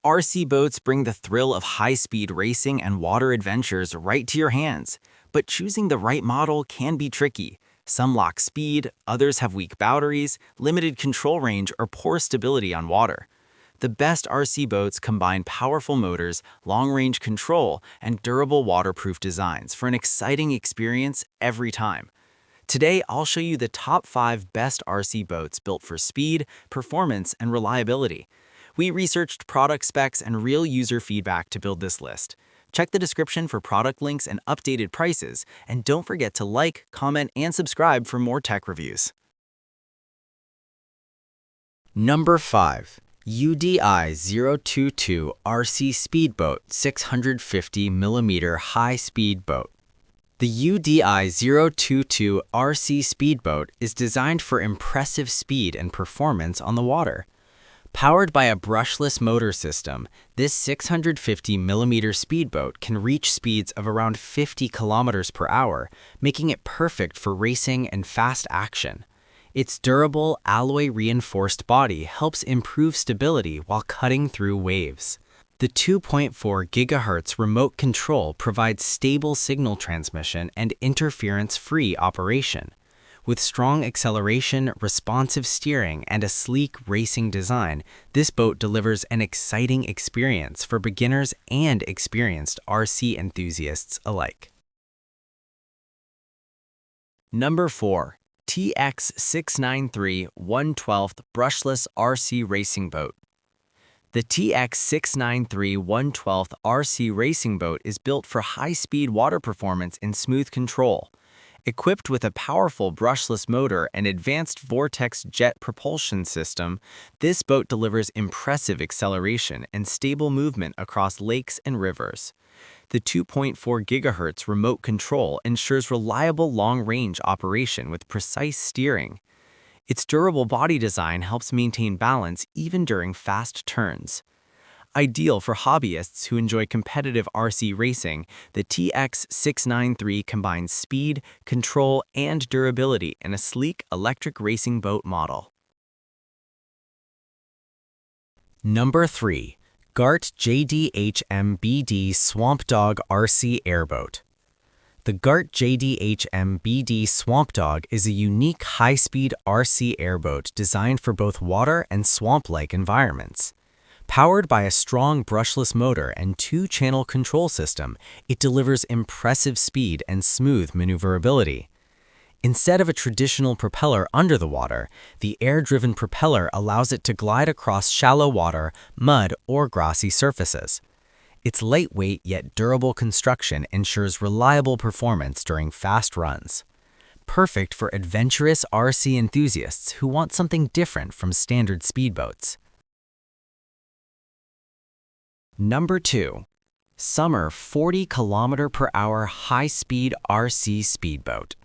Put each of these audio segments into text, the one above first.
RC boats bring the thrill of high-speed racing and water adventures right to your hands. But choosing the right model can be tricky. Some lack speed, others have weak batteries, limited control range, or poor stability on water. The best RC boats combine powerful motors, long-range control, and durable waterproof designs for an exciting experience every time. Today, I'll show you the top 5 best RC boats built for speed, performance, and reliability. We researched product specs and real user feedback to build this list. Check the description for product links and updated prices, and don't forget to like, comment, and subscribe for more tech reviews. Number 5. UDI022 RC Speedboat 650mm High-Speed Boat. The UDI022 RC Speedboat is designed for impressive speed and performance on the water. Powered by a brushless motor system, this 650mm speedboat can reach speeds of around 50 km per hour, making it perfect for racing and fast action. Its durable, alloy-reinforced body helps improve stability while cutting through waves. The 2.4 GHz remote control provides stable signal transmission and interference-free operation. With strong acceleration, responsive steering, and a sleek racing design, this boat delivers an exciting experience for beginners and experienced RC enthusiasts alike. Number 4. TX693 1/12 Brushless RC Racing Boat. The TX693 1/12 RC Racing Boat is built for high-speed water performance and smooth control. Equipped with a powerful brushless motor and advanced vortex jet propulsion system, this boat delivers impressive acceleration and stable movement across lakes and rivers. The 2.4 GHz remote control ensures reliable long-range operation with precise steering. Its durable body design helps maintain balance even during fast turns. Ideal for hobbyists who enjoy competitive RC racing, the TX693 combines speed, control, and durability in a sleek electric racing boat model. Number 3. GARTT JDHMBD Swamp Dawg RC Airboat. The GARTT JDHMBD Swamp Dawg is a unique high-speed RC airboat designed for both water and swamp-like environments. Powered by a strong brushless motor and 2-channel control system, it delivers impressive speed and smooth maneuverability. Instead of a traditional propeller under the water, the air-driven propeller allows it to glide across shallow water, mud, or grassy surfaces. Its lightweight yet durable construction ensures reliable performance during fast runs. Perfect for adventurous RC enthusiasts who want something different from standard speedboats. Number 2. Summer 40 km/h High-Speed RC Speedboat.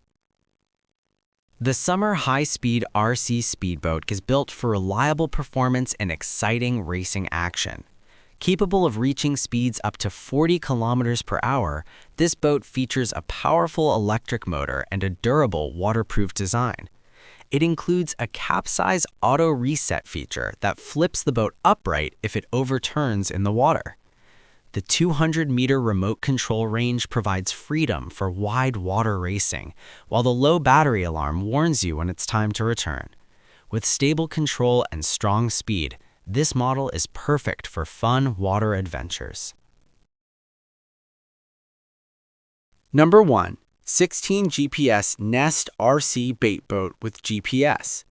The Summer High-Speed RC Speedboat is built for reliable performance and exciting racing action. Capable of reaching speeds up to 40 km/h, this boat features a powerful electric motor and a durable waterproof design. It includes a capsize auto reset feature that flips the boat upright if it overturns in the water. The 200-meter remote control range provides freedom for wide water racing, while the low battery alarm warns you when it's time to return. With stable control and strong speed, this model is perfect for fun water adventures. Number 1. 16 GPS Nest RC Bait Boat with GPS.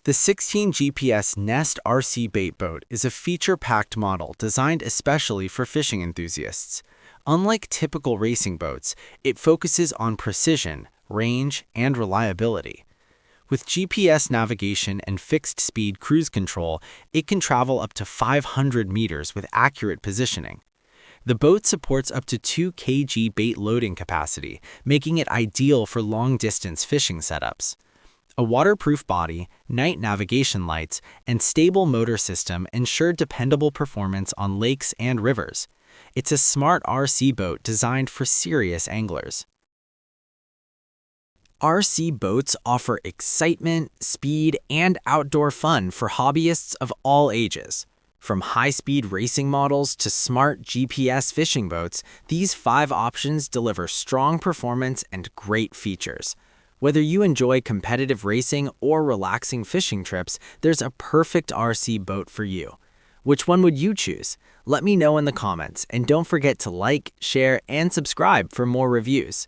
The 16 GPS Nest RC Bait Boat is a feature-packed model designed especially for fishing enthusiasts. Unlike typical racing boats, it focuses on precision, range, and reliability. With GPS navigation and fixed-speed cruise control, it can travel up to 500 meters with accurate positioning. The boat supports up to 2 kg bait loading capacity, making it ideal for long-distance fishing setups. A waterproof body, night navigation lights, and stable motor system ensure dependable performance on lakes and rivers. It's a smart RC boat designed for serious anglers. RC boats offer excitement, speed, and outdoor fun for hobbyists of all ages. From high-speed racing models to smart GPS fishing boats, these 5 options deliver strong performance and great features. Whether you enjoy competitive racing or relaxing fishing trips, there's a perfect RC boat for you. Which one would you choose? Let me know in the comments, and don't forget to like, share, and subscribe for more reviews.